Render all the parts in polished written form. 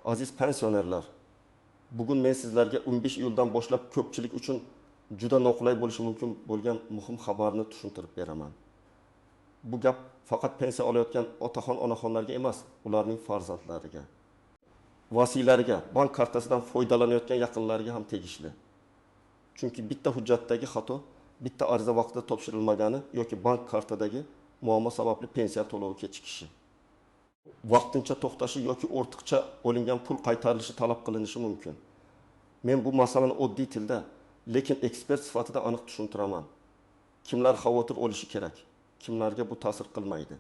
Aziz pensionerlar, bugun men sizlarga 15 iyuldan boshlab ko'pchilik uchun juda noqulay bo'lishi mumkin bo'lgan muhim xabarni tushuntirib beraman. Bu gap faqat pensiya olayotgan otaxon onaxonlarga emas, ularning farzandlariga, vasiylariga, bank kartasidan foydalanayotgan yaqinlariga ham tegishli. Chunki bitta hujjatdagi xato, bitta ariza vaqtida topshirilmagani yoki bank kartadagi muammo sababli pensiya to'lovi kechikishi, vaqtincha to'xtashi yoki ortiqcha olingan pul qaytarilishi talab qilinishi mumkin. Men bu masalani oddiy tilda, lekin ekspert sifatida aniq tushuntiraman. Kimlar xavotir olishi kerak, kimlarga bu ta'sir qilmaydi.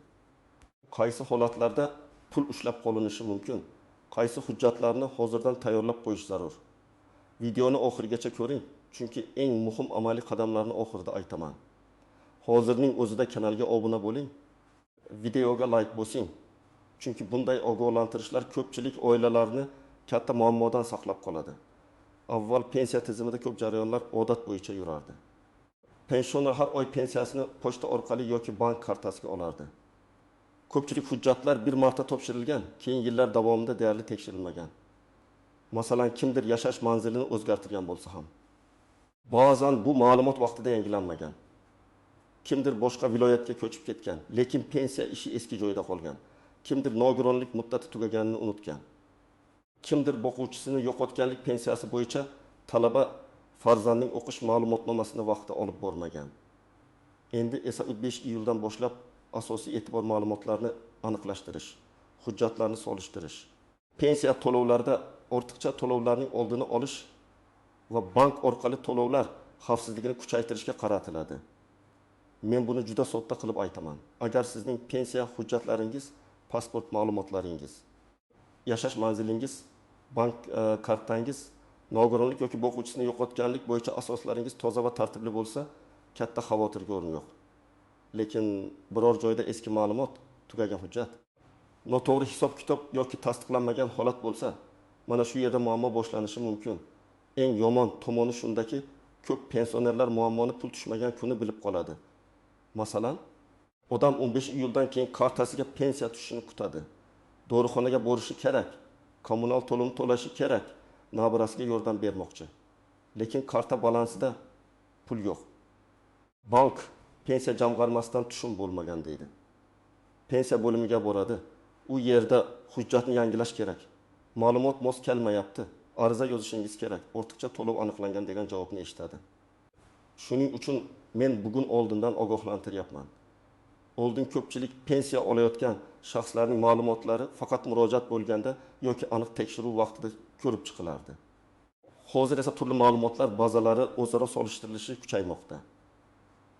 Qaysi holatlarda pul ushlab qolinishi mumkin, qaysi hujjatlarni hozirdan tayyorlab qo'yish zarur. Videoni oxirigacha ko'ring, chunki eng muhim amaliy qadamlarni oxirida aytaman. Hozirning o'zida kanalga obuna bo'ling, videoga like bosing. Chunki bunday ogohlantirishlar ko'pchilik oilalarni katta muammodan saqlab qoladi. Avval pensiya tizimida ko'p jarayonlar odat bo'yicha yurardi. Pensioner har oy pensiyasini pochta orqali yoki bank kartasiga olardi. Ko'pchilik hujjatlar bir marta topshirilgan, keyin yillar davomida deyarli tekshirilmagan. Masalan, kimdir yashash manzilini o'zgartirgan bo'lsa ham, ba'zan bu ma'lumot vaqtida yangilanmagan. Kimdir boshqa viloyatga ko'chib ketgan, lekin pensiya ishi eski joyida qolgan. Kimdir nogironlik muddati tugaganini unutgan. Kimdir boquvchisini yo'qotganlik pensiyasi bo'yicha talaba farzandining o'qish ma'lumotnomasini vaqtida olib bormagan. Endi esa 5 iyuldan boshlab asosiy e'tibor ma'lumotlarni aniqlashtirish, hujjatlarni solishtirish, pensiya to'lovlarida ortiqcha to'lovlarning oldini olish va bank orqali to'lovlar xavfsizligini kuchaytirishga qaratiladi. Men buni juda sodda qilib aytaman. Agar sizning pensiya hujjatlaringiz, pasport ma'lumotlaringiz, yashash manzilingiz, bank kartangiz, nogironlik yoki boquvchisini yo'qotganlik bo'yicha asoslaringiz toza va tartibli bo'lsa, katta xavotirga o'rin yo'q. Lekin biror joyda eski ma'lumot, tugagan hujjat, noto'g'ri hisob-kitob yoki tasdiqlanmagan holat bo'lsa, mana shu yerda muammo boshlanishi mumkin. Eng yomon tomoni shundaki, ko'p pensionerlar muammoni pul tushmagan kuni bilib qoladi. Masalan, odam 15 iyuldan keyin kartasiga pensiya tushishini kutadi. Dorixonaga borishi kerak, kommunal to'lovni to'lashi kerak, nabirasiga yordam bermoqchi. Lekin karta balansida pul yo'q. Bank pensiya jamg'armasidan tushum bo'lmagan deydi. Pensiya bo'limiga boradi. U yerda hujjatni yangilash kerak. Ma'lumot mos kelmayapti. Ariza yozishingiz kerak. Ortiqcha to'lov aniqlangan degan javobni eshitadi. Shuning uchun men bugun oldindan ogohlantiryapman. Oldin ko'pchilik pensiya olayotgan shaxslarning ma'lumotlari faqat murojaat bo'lganda yoki aniq tekshiruv vaqtida ko'rib chiqilardi. Hozir esa turli ma'lumotlar bazalari o'zaro solishtirilishi kuchaymoqda.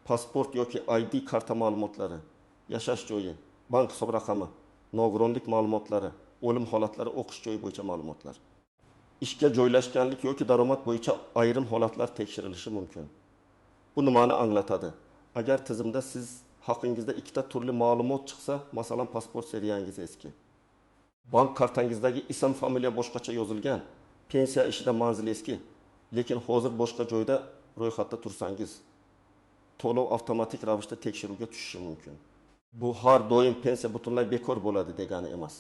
Pasport yoki ID karta ma'lumotlari, yashash joyi, bank hisob raqami, nogironlik ma'lumotlari, o'lim holatlari, o'qish joyi bo'yicha ma'lumotlar, ishga joylashganlik yoki daromad bo'yicha ayrim holatlar tekshirilishi mumkin. Bu nimani anglatadi? Agar tizimda siz haqingizda ikkita turli ma'lumot chiqsa, masalan, pasport seriyangiz eski, bank kartangizdagi ism, familiya boshqacha yozilgan, pensiya ishida manzil eski, lekin hozir boshqa joyda ro'yxatda tursangiz, to'lov avtomatik ravishda tekshiruvga tushishi mumkin. Bu har doim pensiya butunlay bekor bo'ladi degani emas.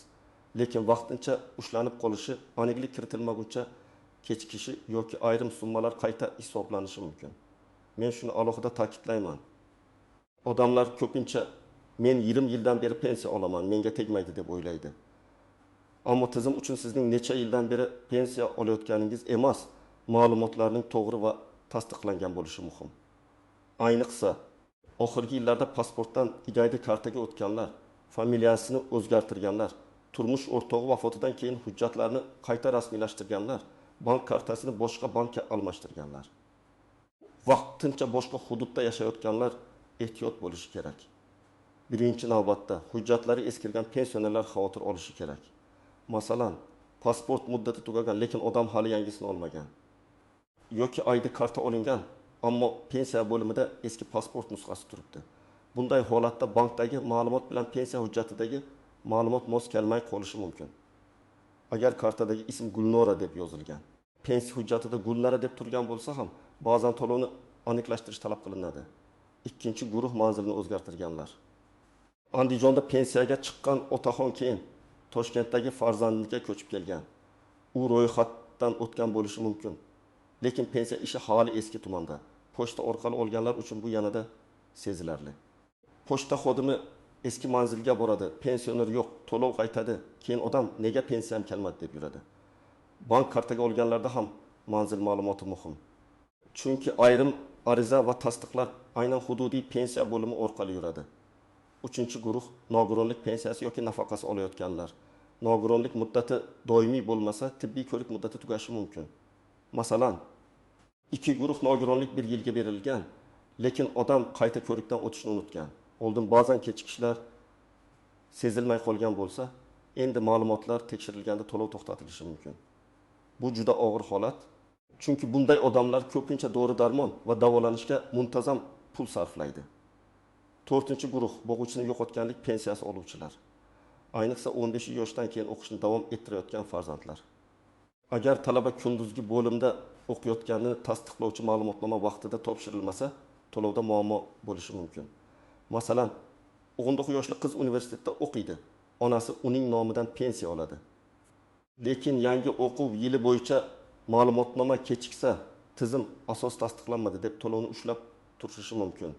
Lekin vaqtincha ushlanib qolishi, aniqlik kiritilmaguncha kechikishi yoki ayrim summalar qayta hisoblanishi mumkin. Men shuni alohida ta'kidlayman. Odamlar ko'pincha men 20 yildan beri pensiya olaman, menga tegmaydi deb o'ylaydi. Ammo tizim uchun sizning necha yildan beri pensiya olayotganingiz emas, ma'lumotlarning to'g'ri va tasdiqlangan bo'lishi muhim. Ayniqsa, oxirgi yillarda pasportdan ID kartaga o'tganlar, familiyasini o'zgartirganlar, turmush o'rtog'i vafotidan keyin hujjatlarni qayta rasmiylashtirganlar, bank kartasini boshqa bankka almashtirganlar, vaqtincha boshqa hududda yashayotganlar ehtiyot bo'lishi kerak. Birinchi navbatda hujjatlari eskirgan pensionerlar xavotir olishi kerak. Masalan, pasport muddati tugagan, lekin odam hali yangisini olmagan. Yoki ID karta olingan, ammo pensiya bo'limida eski pasport nusxasi turibdi. Bunday holatda bankdagi ma'lumot bilan pensiya hujjatidagi ma'lumot mos kelmay qolishi mumkin. Agar kartadagi ism Gulnora deb yozilgan, pensiya hujjatida Gulnora deb turgan bo'lsa ham, ba'zan to'lovni aniqlashtirish talab qilinadi. Ikkinchi guruh manzilini o'zgartirganlar. Andijonda pensiyaga chiqqan otaxon keyin Toshkentdagi farzandiga ko'chib kelgan. u ro'yxatdan o'tgan bo'lishi mumkin. Lekin pensiya ishi hali eski tumanda. Pochta orqali olganlar uchun bu yanada sezilarli. Pochta xodimi eski manzilga boradi, pensioner yo'q, to'lov qaytadi. Keyin odam nega pensiyam kelmadi deb yuradi. Bank kartaga olganlarda ham manzil ma'lumoti muhim. Chunki ayrim ariza va tasdiqlar aynan hududiy pensiya bo'limi orqali yuradi. 3-guruh nogironlik pensiyasi yoki nafaqasi olayotganlar. Nogironlik muddati doimiy bo'lmasa, tibbiy ko'rik muddati tugashi mumkin. Masalan, 2 guruh nogironlik 1 yilga berilgan, lekin odam qayta ko'rikdan o'tishni unutgan. Oldin ba'zan kechikishlar sezilmay qolgan bo'lsa, endi ma'lumotlar tekshirilganda to'lov to'xtatilishi mumkin. Bu juda og'ir holat. Chunki bunday odamlar ko'pincha dori-darmon va davolanishga muntazam pul sarflaydi. 4-guruh bo'g'uvchini yo'qotganlik pensiyasi oluvchilar. Ayniqsa 15 yoshdan keyin o'qishni davom ettirayotgan farzandlar. Agar talaba kunduzgi bo'limda o'qiyotganini tasdiqlovchi ma'lumotnoma vaqtida topshirilmasa, to'lovda muammo bo'lishi mumkin. Masalan, 19 yoshli qiz universitetda o'qiydi. Onasi uning nomidan pensiya oladi. Lekin yangi o'quv yili bo'yicha ma'lumotnoma kechiksa, tizim asos tasdiqlanmadi deb to'lovni ushlab turishi mumkin.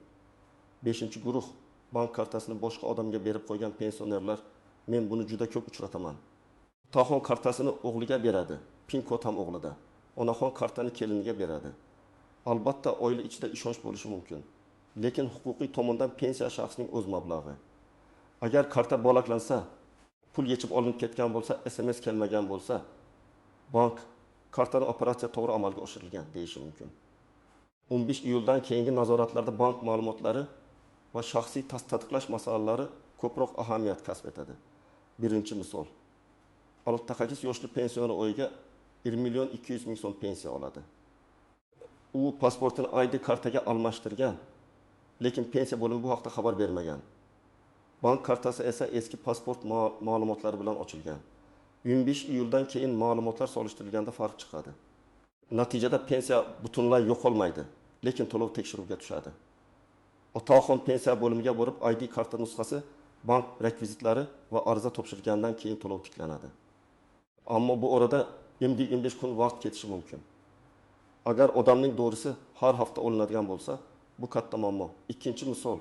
5-guruh bank kartasini boshqa odamga berib qo'ygan pensionerlar, men buni juda ko'p uchrataman. Otaxon kartasini o'g'liga beradi, pin kod ham o'g'lida. Onaxon kartani keliniga beradi. Albatta oila ichida ishonch bo'lishi mumkin. Lekin huquqiy tomondan pensiya shaxsning o'z mablag'i. Agar karta bolaklansa, pul yechib olinib ketgan bo'lsa, SMS kelmagan bo'lsa, bank kartani operatsiya to'g'ri amalga oshirilgan deyishi mumkin. 15 iyuldan keyingi nazoratlarda bank ma'lumotlari va shaxsiy tasdiqlash masalalari ko'proq ahamiyat kasb etadi. Birinchi misol. 68 yoshli pensioner oyiga 1.200.000 so'm pensiya oladi. U pasportini ID kartaga almashtirgan, lekin pensiya bo'limi bu haqda xabar bermagan. Bank kartasi esa eski pasport ma'lumotlari bilan ochilgan. 25 iyuldan keyin ma'lumotlar solishtirilganda farq chiqadi. Natijada pensiya butunlay yo'qolmaydi, lekin to'lov tekshiruvga tushadi. Otaxon pensiya bo'limiga borib, ID karta nusxasi, bank rekvizitlari va ariza topshirgandan keyin to'lov tiklanadi. Ammo bu orada 20-25 kun vaqt ketishi mumkin. Agar odamning dorisi har hafta olinadigan bo'lsa, bu katta muammo. Ikkinchi misol,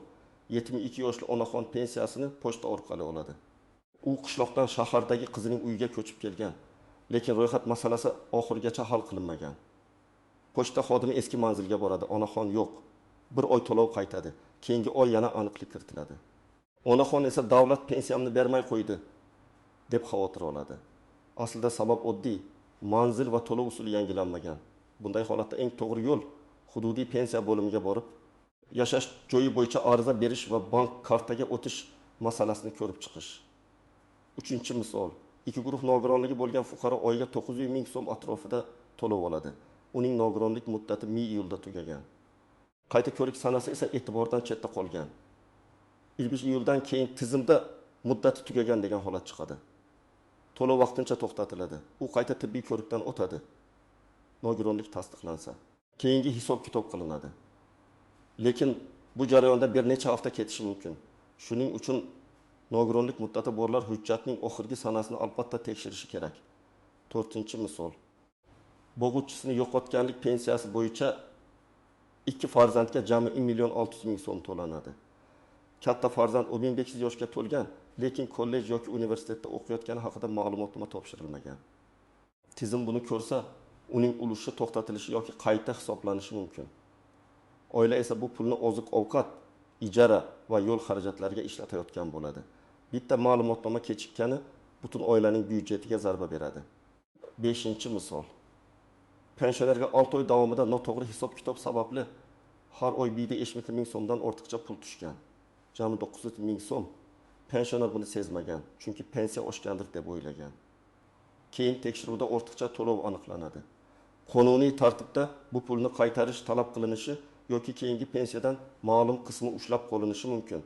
72 yoshli onaxon pensiyasini pochta orqali oladi. U qishloqdan shahardagi qizining uyiga ko'chib kelgan, lekin ro'yxat masalasi oxirigacha hal qilinmagan. Pochta xodimi eski manzilga boradi, onaxon yo'q. Bir oy to'lov qaytadi, keyingi oy yana aniqlik kiritiladi. Onaxon esa davlat pensiyamni bermay qo'ydi deb xavotir oladi. Aslida sabab oddiy, manzil va to'lov usuli yangilanmagan. Bunday holatda eng to'g'ri yo'l hududiy pensiya bo'limiga borib, yashash joyi bo'yicha ariza berish va bank kartaga o'tish masalasini ko'rib chiqish. 3-misol, 2 guruh nogironligi bo'lgan fuqaro oyiga 900.000 so'm atrofida to'lov oladi. Uning nogironlik muddati 1 iyulda tugagan. Qayta ko'rik sanasi esa e'tibordan chetda qolgan. 20 iyuldan keyin tizimda muddati tugagan degan holat chiqadi. To'lov vaqtincha to'xtatiladi. U qayta tibbiy ko'rikdan o'tadi. Nogironlik tasdiqlansa, keyingi hisob-kitob qilinadi. Lekin bu jarayonda bir necha hafta ketishi mumkin. Shuning uchun nogironlik muddati borlar hujjatning oxirgi sanasini albatta tekshirishi kerak. 4-misol. Bo'g'uvchisini yo'qotganlik pensiyasi bo'yicha 2 farzandga jami 1.600.000 so'm to'lanadi. Katta farzand 18 yoshga to'lgan, lekin kollej yoki universitetda o'qiyotgani haqida ma'lumotnoma topshirilmagan. Tizim buni ko'rsa, uning ulushi to'xtatilishi yoki qayta hisoblanishi mumkin. Oila esa bu pulni oziq-ovqat, ijara va yo'l xarajatlariga ishlatayotgan bo'ladi. Bitta ma'lumotnoma kechikkani butun oilaning byudjetiga zarba beradi. 5-misol. Pensionerga 6 oy davomida noto'g'ri hisob-kitob sababli har oy 1.5 so'mdan ortiqcha pul tushgan. Jami 900.000 so'm. Pensioner buni sezmagan, chunki pensiya oshgandir deb o'ylagan. Keyin tekshiruvda ortiqcha to'lov aniqlanadi. Qonuniy tartibda bu pulni qaytarish talab qilinishi yoki keyingi pensiyadan ma'lum qismi ushlab qolinishi mumkin.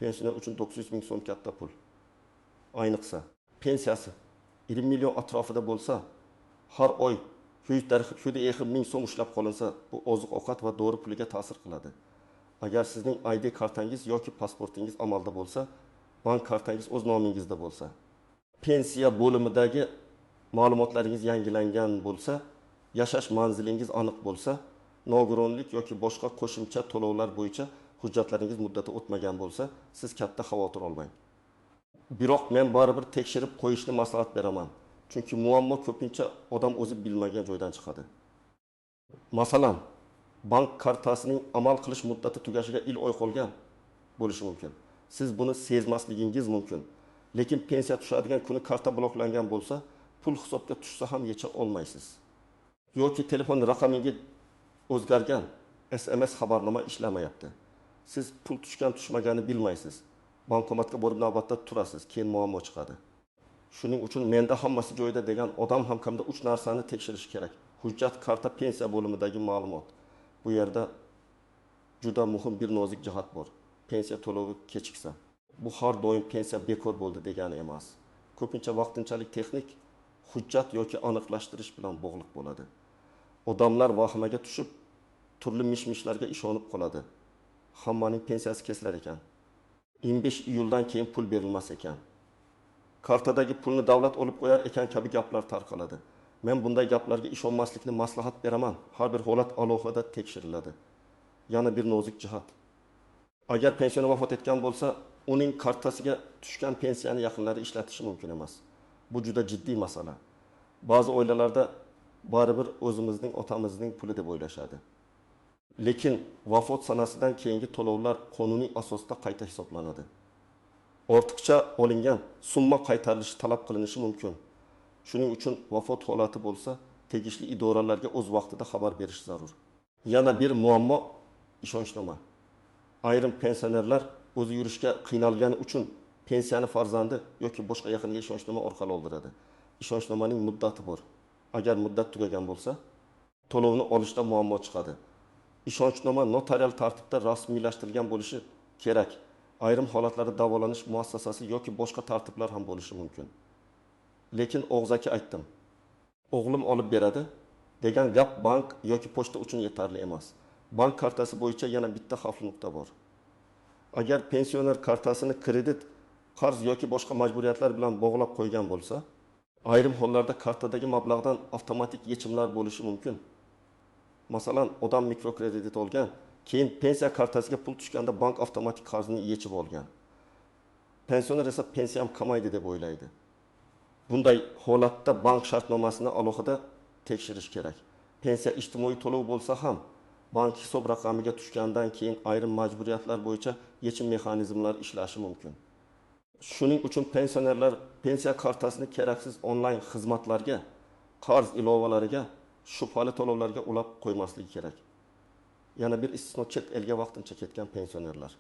Pensioner uchun 900.000 so'm katta pul. Ayniqsa, pensiyasi 20 million atrofida bo'lsa, har oy 100.000 so'm ushlab qolinsa, bu oziq-ovqat va dori puliga ta'sir qiladi. Agar sizning ID kartangiz yoki pasportingiz amalda bo'lsa, bank kartangiz o'z nomingizda bo'lsa, pensiya bo'limidagi ma'lumotlaringiz yangilangan bo'lsa, yashash manzilingiz aniq bo'lsa, nogironlik yoki boshqa qo'shimcha to'lovlar bo'yicha hujjatlaringiz muddati o'tmagan bo'lsa, siz katta xavotir olmang. Biroq men baribir tekshirib qo'yishni maslahat beraman. Chunki muammo ko'pincha odam o'zi bilmagan joydan chiqadi. Masalan, bank kartasining amal qilish muddati tugashiga oy qolgan bo'lishi mumkin. Siz buni sezmasligingiz mumkin. Lekin pensiya tushadigan kuni karta bloklangan bo'lsa, pul hisobga tushsa ham yecha olmaysiz. Yoki telefon raqamingiz o'zgargan, SMS xabarnoma ishlamayapti. Siz pul tushgan tushmaganini bilmaysiz. Bankomatga borib navbatda turasiz, keyin muammo chiqadi. Shuning uchun menda hammasi joyida degan odam ham kamida 3 narsani tekshirish kerak. Hujjat, karta, pensiya bo'limidagi ma'lumot. Bu yerda juda muhim bir nozik jihat bor. Pensiya to'lovi kechiksa, bu har doim pensiya bekor bo'ldi degani emas. Ko'pincha vaqtinchalik texnik hujjat yoki aniqlashtirish bilan bog'liq bo'ladi. Odamlar vahimaga tushib, turli mish-mishlarga ishonib qoladi. Hammaning pensiyasi kesilar ekan. 25 iyuldan keyin pul berilmas ekan. Kartadagi pulni davlat olib qo'yar ekan kabi gaplar tarqaladi. Men bunday gaplarga ishonmaslikni maslahat beraman. Har bir holat alohida tekshiriladi. Yana bir nozik jihat. Agar pensioner vafot etgan bo'lsa, uning kartasiga tushgan pensiyani yaqinlari ishlatishi mumkin emas. Bu juda jiddiy masala. Ba'zi oilalarda baribir o'zimizning otamizning puli deb o'ylashadi. Lekin vafot sanasidan keyingi to'lovlar qonuniy asosda qayta hisoblanadi. Ortiqcha olingan summa qaytarilishi talab qilinishi mumkin. Shuning uchun vafot holati bo'lsa, tegishli idoralarga o'z vaqtida xabar berish zarur. Yana bir muammo ishonchnoma. Ayrim pensionerlar o'zi yurishga qiynalgani uchun pensiyani farzandi yoki boshqa yaqiniga ishonchnoma orqali oldiradi. Ishonchnomaning muddati bor. Agar muddat tugagan bo'lsa, to'lovni olishda muammo chiqadi. Ishonchnoma notarial tartibda rasmiylashtirilgan bo'lishi kerak. Ayrim holatlarda davolanish muassasasi yoki boshqa tartiblar ham bo'lishi mumkin. Lekin og'zaki aytdim. O'g'lim olib beradi degan gap bank yoki pochta uchun yetarli emas. Bank kartasi bo'yicha yana bitta xavfli nuqta bor. Agar pensioner kartasini kredit, qarz yoki boshqa majburiyatlar bilan bog'lab qo'ygan bo'lsa, ayrim hollarda kartadagi mablag'dan avtomatik yechimlar bo'lishi mumkin. Masalan, odam mikrokredit olgan, keyin pensiya kartasiga pul tushganda bank avtomatik qarzini yechib olgan. Pensioner esa pensiyam kamaydi deb o'ylaydi. Bunday holatda bank shartnomasini alohida tekshirish kerak. Pensiya ijtimoiy to'lov bo'lsa ham, bank hisob raqamiga tushgandan keyin ayrim majburiyatlar bo'yicha yechim mexanizmlari ishlashi mumkin. Shuning uchun pensionerlar pensiya kartasini keraksiz onlayn xizmatlarga, qarz ilovalariga, shubhali to'lovlarga ulab qo'ymasligi kerak. Yana bir istisno chet elga vaqtincha ketgan pensionerlar.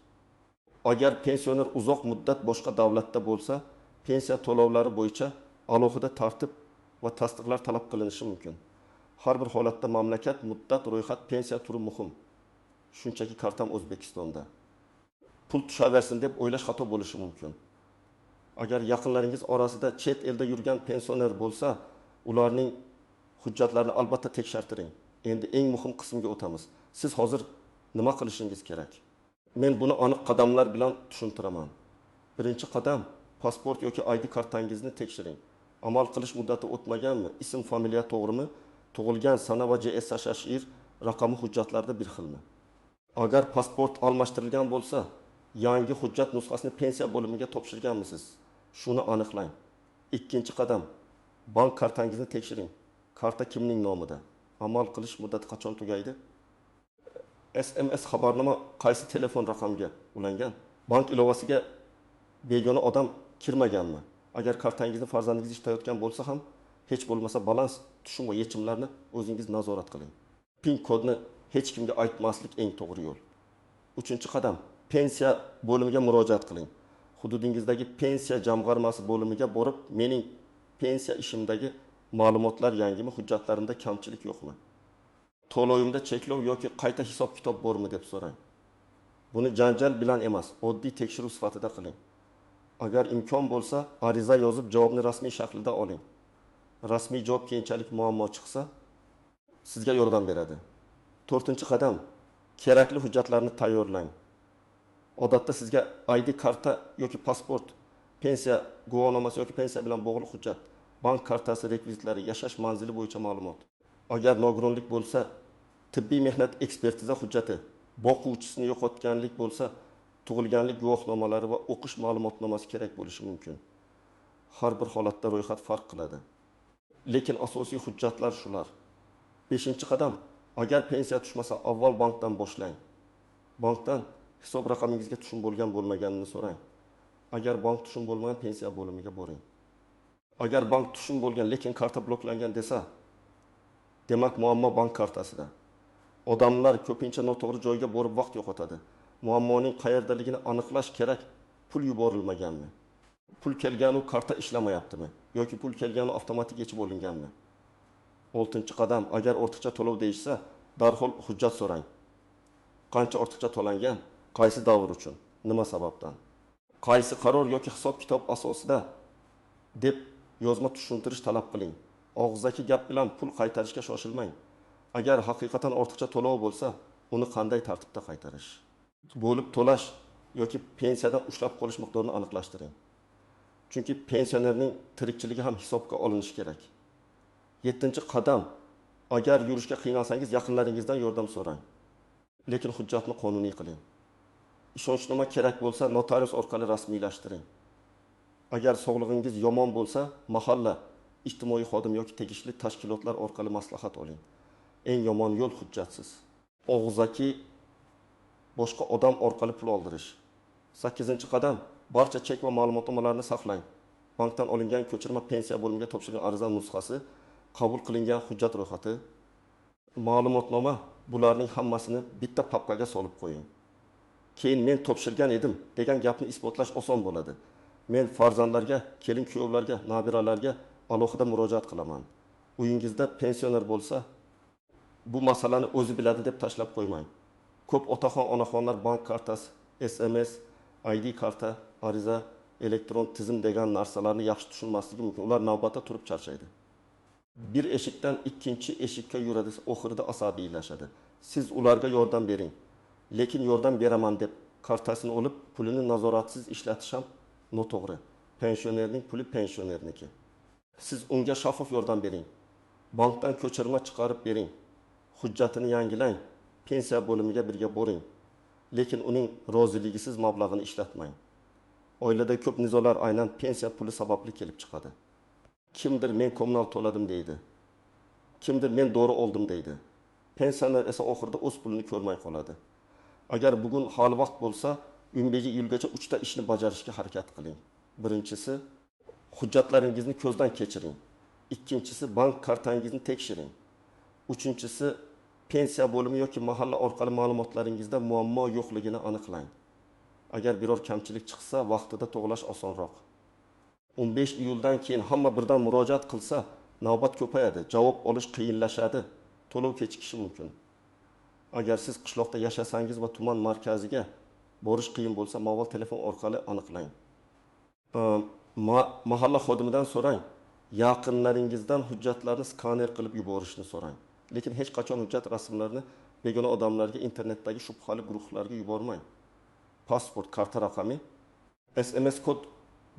Agar pensioner uzoq muddat boshqa davlatda bo'lsa, pensiya to'lovlari bo'yicha alohida tartib va tasdiqlar talab qilinishi mumkin. Har bir holatda mamlakat, muddat, ro'yxat, pensiya turi muhim. Shunchaki kartam O'zbekistonda. Pul tushaversin deb o'ylash xato bo'lishi mumkin. Agar yaqinlaringiz orasida chet elda yurgan pensioner bo'lsa, ularning hujjatlarini albatta tekshirtiring. Endi eng muhim qismga o'tamiz. Siz hozir nima qilishingiz kerak? Men buni aniq qadamlar bilan tushuntiraman. Birinchi qadam, pasport yoki ID kartangizni tekshiring. Amal qilish muddati o'tmaganmi? Ism, familiya to'g'rimi? Tug'ilgan sana va JSHR raqami hujjatlarda bir xilmi? Agar pasport almashtirilgan bo'lsa, yangi hujjat nusxasini pensiya bo'limiga topshirganmisiz? Shuni aniqlang. Ikkinchi qadam, bank kartangizni tekshiring. Karta kimning nomida? Amal qilish muddati qachon tugaydi? SMS xabarnoma qaysi telefon raqamiga ulangan? Bank ilovasiga begona odam kirmaganmi? Agar kartangizni farzandingiz ishlayotgan bo'lsa ham, hech bo'lmasa balans, tushum va yechimlarni o'zingiz nazorat qiling. PIN kodni hech kimga aytmaslik eng to'g'ri yo'l. Uchinchi qadam, pensiya bo'limiga murojaat qiling. Hududingizdagi pensiya jamg'armasi bo'limiga borib, mening pensiya ishimdagi ma'lumotlar yangimi, hujjatlarimda kamchilik yo'qmi? To'lovimda cheklov yoki qayta hisob-kitob bormi deb so'rang. Buni janjal bilan emas, oddiy tekshiruv sifatida qiling. Agar imkon bo'lsa, ariza yozib javobni rasmiy shaklda oling. Rasmiy javob keyinchalik muammo chiqsa, sizga yordam beradi. To'rtinchi qadam, kerakli hujjatlarni tayyorlang. Odatda sizga ID karta yoki pasport, pensiya guvohnomasi yoki pensiya bilan bog'liq hujjat, bank kartasi rekvizitlari, yashash manzili bo'yicha ma'lumot. Agar nogironlik bo'lsa, tibbiy mehnat ekspertiza hujjati, boquvchisini yo'qotganlik bo'lsa, tug'ilganlik guvohnomalari va o'qish ma'lumotnomasi kerak bo'lishi mumkin. Har bir holatda ro'yxat farq qiladi. Lekin asosiy hujjatlar shular. 5-qadam, agar pensiya tushmasa, avval bankdan boshlang. Bankdan hisob raqamingizga tushum bo'lgan bo'lmaganini so'rang. Agar bank tushum bo'lmagan, pensiya bo'limiga boring. Agar bank tushum bo'lgan, lekin karta bloklangan desa, demak muammo bank kartasida. Odamlar ko'pincha noto'g'ri joyga borib vaqt yo'qotadi. Muammoning qayerdaligini aniqlash kerak. Pul yuborilmaganmi? Pul kelgani karta ishlamayaptimi? Yoki pul kelgani avtomatik yechib olinganmi? 6-qadam, agar ortiqcha to'lov deyishsa, darhol hujjat so'rang. Qancha ortiqcha to'langan, qaysi davr uchun, nima sababdan? Qaysi qaror yoki hisob-kitob asosida deb yozma tushuntirish talab qiling. Og'zaki gap bilan pul qaytarishga shoshilmang. Agar haqiqatan ortiqcha to'lov bo'lsa, uni qanday tartibda qaytarish? Bo'lib to'lash yoki pensiyadan ushlab qolish miqdorini aniqlashtiring. Chunki pensionerning tirikchiligi ham hisobga olinishi kerak. 7-qadam, agar yurishga qiynalsangiz, yaqinlaringizdan yordam so'rang. Lekin hujjatni qonuniy qiling. Ishonchnoma kerak bo'lsa, notarius orqali rasmiylashtiring. Agar sog'lig'ingiz yomon bo'lsa, mahalla, ijtimoiy xodim yoki tegishli tashkilotlar orqali maslahat oling. Eng yomon yo'l hujjatsiz. Og'zaki boshqa odam orqali pul oldirish. 8-qadam, barcha chek va ma'lumotnomalarni saqlang. Bankdan olingan ko'chirma pensiya bo'limiga topshirilgan ariza nusxasi, qabul qilingan hujjat ro'yxati, ma'lumotnoma, bularning hammasini bitta papkaga solib qo'ying. Keyin men topshirgan edim degan gapni isbotlash oson bo'ladi. Men farzandlarga, kelin kuyovlarga, nabiralarga alohida murojaat qilaman. Uyingizda pensioner bo'lsa, bu masalani o'zi biladi deb tashlab qo'ymang. Ko'p otaxon, onaxonlar bank kartasi, SMS, ID karta, ariza, elektron tizim degan narsalarni yaxshi tushunmasligi mumkin. Ular navbatda turib charchaydi. Bir eshikdan ikkinchi eshikka yuradi, oxirida asabiylashadi. Siz ularga yordam bering. Lekin yordam beraman deb kartasini olib, pulini nazoratsiz ishlatish ham noto'g'ri. Pensionerning puli pensionerniki. Siz unga shaffof yordam bering. Bankdan ko'chirma chiqarib bering. Hujjatini yangilang. Pensiya bo'limiga birga boring. Lekin uning roziligisiz mablag'ini ishlatmang. Oilada ko'p nizolar aynan pensiya puli sababli kelib chiqadi. Kimdir men kommunal to'ladim deydi. Kimdir men dori oldim deydi. Pensioner esa oxirida o'z pulini ko'rmay qoladi. Agar bugun hali vaqt bo'lsa, 15 yilgacha 3 ta ishni bajarishga harakat qiling. Birinchisi, hujjatlaringizni ko'zdan kechiring. Ikkinchisi, bank kartangizni tekshiring. Uchinchisi, pensiya bo'limi yoki mahalla orqali ma'lumotlaringizda muammo yo'qligini aniqlang. Agar biror kamchilik chiqsa, vaqtida to'g'rilash osonroq. 15 iyuldan keyin hamma birdan murojaat qilsa, navbat ko'payadi, javob olish qiyinlashadi, to'lov kechikishi mumkin. Agar siz qishloqda yashasangiz va tuman markaziga borish qiyin bo'lsa, mobil telefon orqali aniqlang. Mahalla xodimidan so'rang, yaqinlaringizdan hujjatlarni skaner qilib yuborishni so'rang. Lekin hech qachon hujjat rasmlarini begona odamlarga internetdagi shubhali guruhlarga yubormang. Pasport, karta raqami, SMS kod,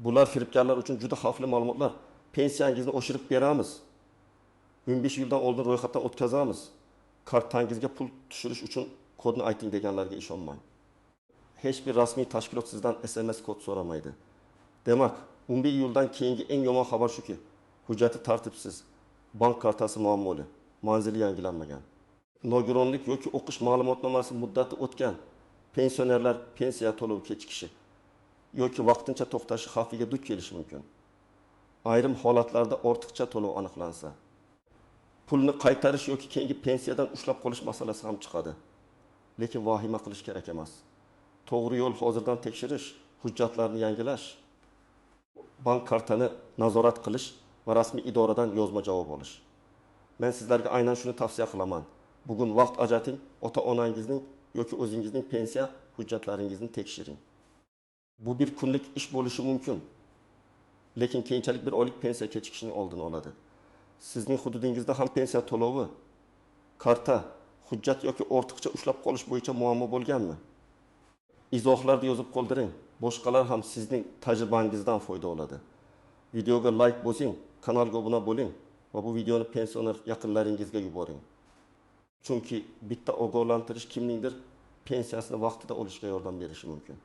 bular firibgarlar uchun juda xavfli ma'lumotlar. Pensiyangizni oshirib beramiz. 15 yildan oldin ro'yxatdan o'tkazamiz. Kartangizga pul tushirish uchun kodni ayting deganlarga ishonmang. Hech bir rasmiy tashkilot sizdan SMS kod so'ramaydi. Demak, 11 iyuldan keyingi eng yomon xabar shuki, hujjati tartibsiz, bank kartasi muammoli, manzili yangilanmagan. Nogironlik yoki o'qish ma'lumotnomasi muddati o'tgan, pensionerlar pensiya to'lovi kechikishi yoki vaqtincha to'xtashi xavfiga duch kelishi mumkin. Ayrim holatlarda ortiqcha to'lov aniqlansa, pulni qaytarish yoki keyingi pensiyadan ushlab qolish masalasi ham chiqadi. Lekin vahima qilish kerak emas. To'g'ri yo'l hozirdan tekshirish, hujjatlarni yangilash, bank kartani nazorat qilish va rasmiy idoradan yozma javob olish. Men sizlarga aynan shuni tavsiya qilaman. Bugun vaqt ajrating, ota-onangizning yoki o'zingizning pensiya hujjatlaringizni tekshiring. Bu bir kunlik ish bo'lishi mumkin. Lekin keyinchalik bir oylik pensiya kechikishining oldini oladi. Sizning hududingizda ham pensiya to'lovi, karta, hujjat yoki ortiqcha ushlab qolish bo'yicha muammo bo'lganmi? Izohlarda yozib qoldiring. Boshqalar ham sizning tajribangizdan foyda oladi. Videoga like bosing, kanalga obuna bo'ling va bu videoni pensioner yaqinlaringizga yuboring. Chunki bitta ogohlantirish kimningdir pensiyasini vaqtida olishga yordam berishi mumkin.